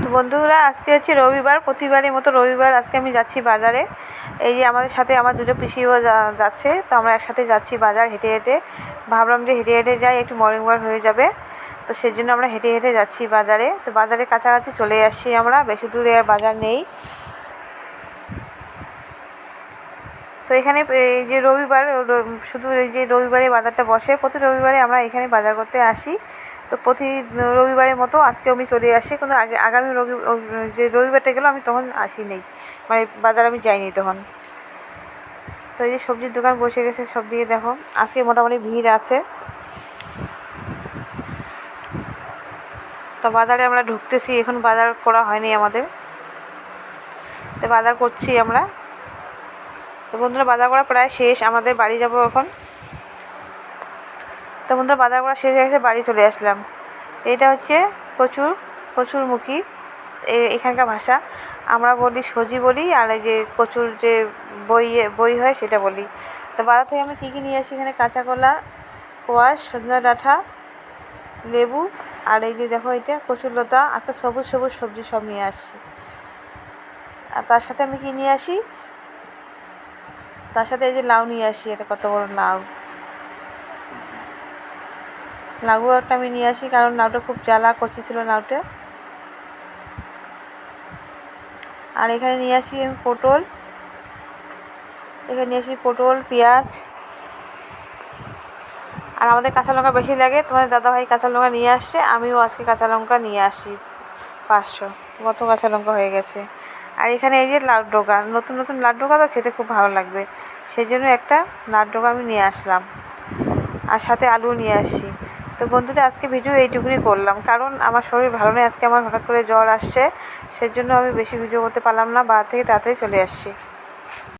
তো বন্ধুরা, আজকে হচ্ছে রবিবার, প্রতিবারের মতো রবিবার আজকে আমি যাচ্ছি বাজারে। এই যে আমাদের সাথে আমার দুটো পিসিও যাচ্ছে, তো আমরা একসাথে যাচ্ছি বাজার হেঁটে হেঁটে। ভাবলাম যে হেঁটে হেঁটে যাই, একটু মর্নিং ওয়াক হয়ে যাবে, তো সেই জন্য আমরা হেঁটে হেঁটে যাচ্ছি বাজারে। তো বাজারের কাছাকাছি চলে আসছি আমরা, বেশি দূরে আর বাজার নেই। তো এখানে এই যে রবিবার, শুধু এই যে রবিবারে বাজারটা বসে, প্রতি রবিবারে আমরা এখানে বাজার করতে আসি। তো প্রতি রবিবারের মতো আজকে আমি চলে আসি, কিন্তু আগামী যে রবিবারটা গেলো আমি তখন আসি নেই, মানে বাজার আমি যাইনি তখন। তো এই যে সবজির দোকান বসে গেছে সব দিকে, দেখো আজকে মোটামুটি ভিড় আছে। তো বাজারে আমরা ঢুকতেছি, এখন বাজার করা হয়নি আমাদের, তো বাজার করছি আমরা। তো বন্ধুরা, বাজার করা প্রায় শেষ, আমাদের বাড়ি যাব এখন। তো বন্ধুরা, বাজার করা শেষ হয়ে গেছে, বাড়ি চলে আসলাম। তো এটা হচ্ছে কচুরমুখী, এখানকার ভাষা। আমরা বলি সজি বলি, আর এই যে কচুর যে বই হয় সেটা বলি। তো বাজার থেকে আমি কী কী নিয়ে আসি, এখানে কাঁচা কলা, কোয়াশ, সজনা ডাঁটা, লেবু, আর এই যে দেখো এটা কচুরলতা, আজকে সবুজ সবুজ সবজি সব নিয়ে আসছি। আর তার সাথে আমি কী নিয়ে আসি, তার সাথে এই যে লাউ নিয়ে আসি, এটা কত বড় লাউ একটা আমি নিয়ে আসি, কারণ লাউটা খুব জ্বালা কচি ছিল লাউটা। আর এখানে নিয়ে আসি আমি পটল, পেঁয়াজ। আর আমাদের কাঁচা লঙ্কা বেশি লাগে, তোমাদের দাদাভাই কাঁচা লঙ্কা নিয়ে আসছে, আমিও আজকে কাঁচা লঙ্কা নিয়ে আসি 500, কত কাঁচা লঙ্কা হয়ে গেছে। আর এখানে এই যে লাউ ডোকা, নতুন নতুন লাউ ডোকা, তো খেতে খুব ভালো লাগবে, সেই জন্য একটা লাউ ডোকা আমি নিয়ে আসলাম, আর সাথে আলু নিয়ে আসি। তো বন্ধুরা, আজকে ভিডিও এইটুকুনি করলাম, কারণ আমার শরীর ভালো নেই, আজকে আমার হঠাৎ করে জ্বর আসছে, সেজন্য আমি বেশি ভিডিও করতে পারলাম না, বাজার থেকে তাড়াতাড়ি চলে আসছি।